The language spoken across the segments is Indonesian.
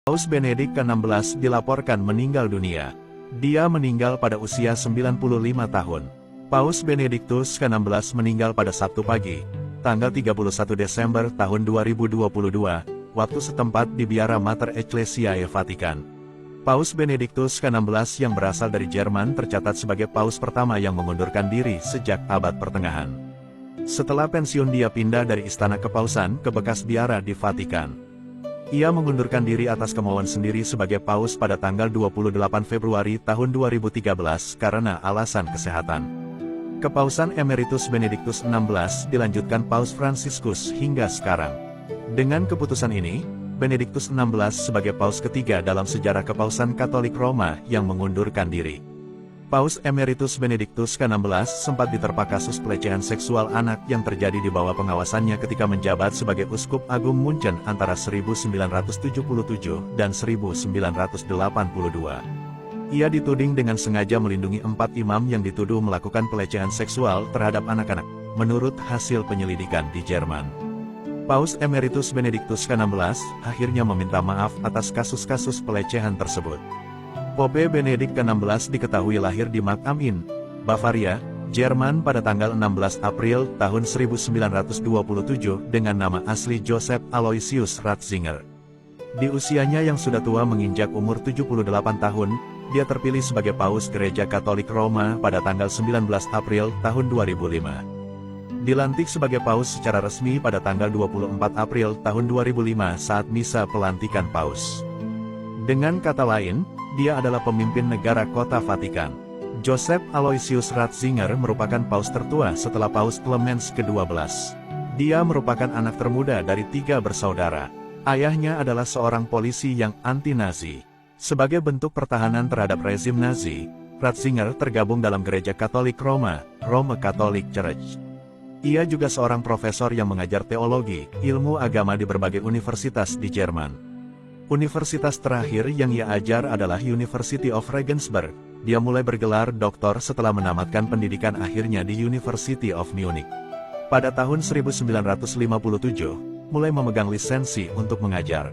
Paus Benedik ke-16 dilaporkan meninggal dunia. Dia meninggal pada usia 95 tahun. Paus Benediktus ke-16 meninggal pada Sabtu pagi, tanggal 31 Desember tahun 2022, waktu setempat di Biara Mater Ecclesiae Vatikan. Paus Benediktus ke-16 yang berasal dari Jerman tercatat sebagai paus pertama yang mengundurkan diri sejak abad pertengahan. Setelah pensiun dia pindah dari istana kepausan ke bekas biara di Vatikan. Ia mengundurkan diri atas kemauan sendiri sebagai paus pada tanggal 28 Februari tahun 2013 karena alasan kesehatan. Kepausan Emeritus Benediktus XVI dilanjutkan Paus Fransiskus hingga sekarang. Dengan keputusan ini, Benediktus XVI sebagai paus ketiga dalam sejarah kepausan Katolik Roma yang mengundurkan diri. Paus Emeritus Benediktus ke-16 sempat diterpa kasus pelecehan seksual anak yang terjadi di bawah pengawasannya ketika menjabat sebagai Uskup Agung Munchen antara 1977 dan 1982. Ia dituding dengan sengaja melindungi 4 imam yang dituduh melakukan pelecehan seksual terhadap anak-anak, menurut hasil penyelidikan di Jerman. Paus Emeritus Benediktus ke-16 akhirnya meminta maaf atas kasus-kasus pelecehan tersebut. Pope Benedik ke-16 diketahui lahir di Markham Inn, Bavaria, Jerman pada tanggal 16 April tahun 1927 dengan nama asli Joseph Aloysius Ratzinger. Di usianya yang sudah tua menginjak umur 78 tahun, dia terpilih sebagai Paus Gereja Katolik Roma pada tanggal 19 April tahun 2005. Dilantik sebagai Paus secara resmi pada tanggal 24 April tahun 2005 saat misa pelantikan Paus. Dengan kata lain, dia adalah pemimpin negara kota Vatikan. Joseph Aloysius Ratzinger merupakan paus tertua setelah Paus Clemens ke-12. Dia merupakan anak termuda dari 3 bersaudara. Ayahnya adalah seorang polisi yang anti-Nazi. Sebagai bentuk pertahanan terhadap rezim Nazi, Ratzinger tergabung dalam Gereja Katolik Roma, Rome Catholic Church. Ia juga seorang profesor yang mengajar teologi, ilmu agama di berbagai universitas di Jerman. Universitas terakhir yang ia ajar adalah University of Regensburg. Dia mulai bergelar doktor setelah menamatkan pendidikan akhirnya di University of Munich. Pada tahun 1957, mulai memegang lisensi untuk mengajar.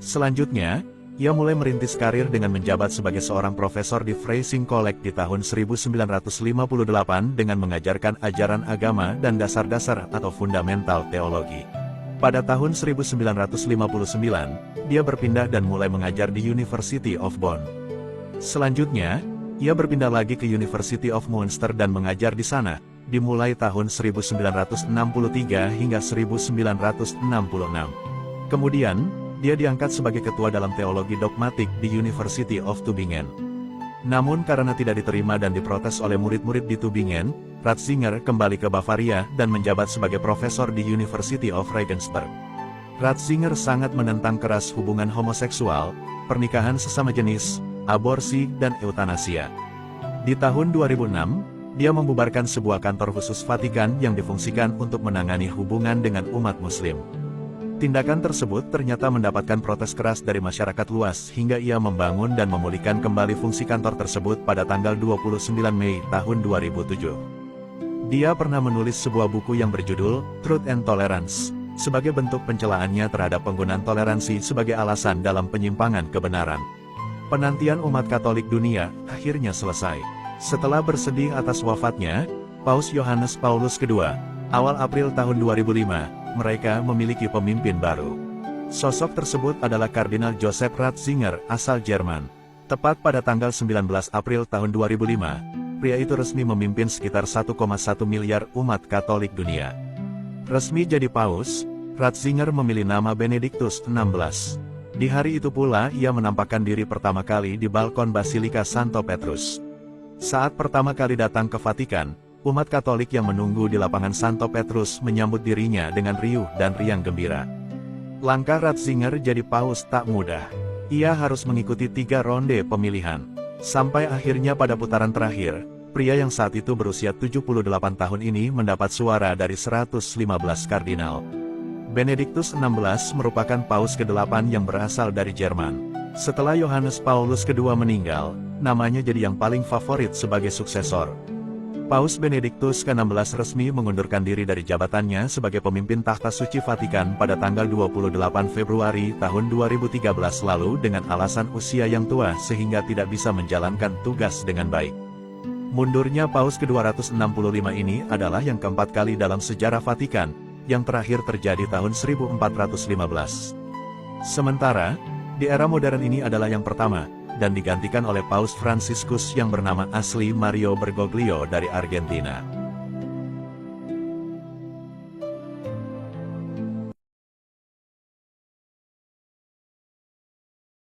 Selanjutnya, ia mulai merintis karir dengan menjabat sebagai seorang profesor di Freising College di tahun 1958 dengan mengajarkan ajaran agama dan dasar-dasar atau fundamental teologi. Pada tahun 1959, dia berpindah dan mulai mengajar di University of Bonn. Selanjutnya, ia berpindah lagi ke University of Münster dan mengajar di sana, dimulai tahun 1963 hingga 1966. Kemudian, dia diangkat sebagai ketua dalam teologi dogmatik di University of Tübingen. Namun karena tidak diterima dan diprotes oleh murid-murid di Tübingen, Ratzinger kembali ke Bavaria dan menjabat sebagai profesor di University of Regensburg. Ratzinger sangat menentang keras hubungan homoseksual, pernikahan sesama jenis, aborsi, dan eutanasia. Di tahun 2006, dia membubarkan sebuah kantor khusus Vatikan yang difungsikan untuk menangani hubungan dengan umat Muslim. Tindakan tersebut ternyata mendapatkan protes keras dari masyarakat luas hingga ia membangun dan memulihkan kembali fungsi kantor tersebut pada tanggal 29 Mei tahun 2007. Dia pernah menulis sebuah buku yang berjudul Truth and Tolerance, sebagai bentuk pencelaannya terhadap penggunaan toleransi sebagai alasan dalam penyimpangan kebenaran. Penantian umat Katolik dunia akhirnya selesai. Setelah bersedih atas wafatnya, Paus Yohanes Paulus II, awal April tahun 2005, mereka memiliki pemimpin baru. Sosok tersebut adalah Kardinal Joseph Ratzinger, asal Jerman. Tepat pada tanggal 19 April tahun 2005, pria itu resmi memimpin sekitar 1,1 miliar umat Katolik dunia. Resmi jadi paus, Ratzinger memilih nama Benediktus XVI. Di hari itu pula ia menampakkan diri pertama kali di balkon Basilika Santo Petrus. Saat pertama kali datang ke Vatikan, umat Katolik yang menunggu di lapangan Santo Petrus menyambut dirinya dengan riuh dan riang gembira. Langkah Ratzinger jadi paus tak mudah. Ia harus mengikuti 3 ronde pemilihan. Sampai akhirnya pada putaran terakhir, pria yang saat itu berusia 78 tahun ini mendapat suara dari 115 kardinal. Benediktus XVI merupakan paus ke-8 yang berasal dari Jerman. Setelah Yohanes Paulus II meninggal, namanya jadi yang paling favorit sebagai suksesor. Paus Benediktus ke-16 resmi mengundurkan diri dari jabatannya sebagai pemimpin Takhta Suci Vatikan pada tanggal 28 Februari tahun 2013 lalu dengan alasan usia yang tua sehingga tidak bisa menjalankan tugas dengan baik. Mundurnya Paus ke-265 ini adalah yang keempat kali dalam sejarah Vatikan, yang terakhir terjadi tahun 1415. Sementara, di era modern ini adalah yang pertama, dan digantikan oleh Paus Fransiskus yang bernama asli Mario Bergoglio dari Argentina.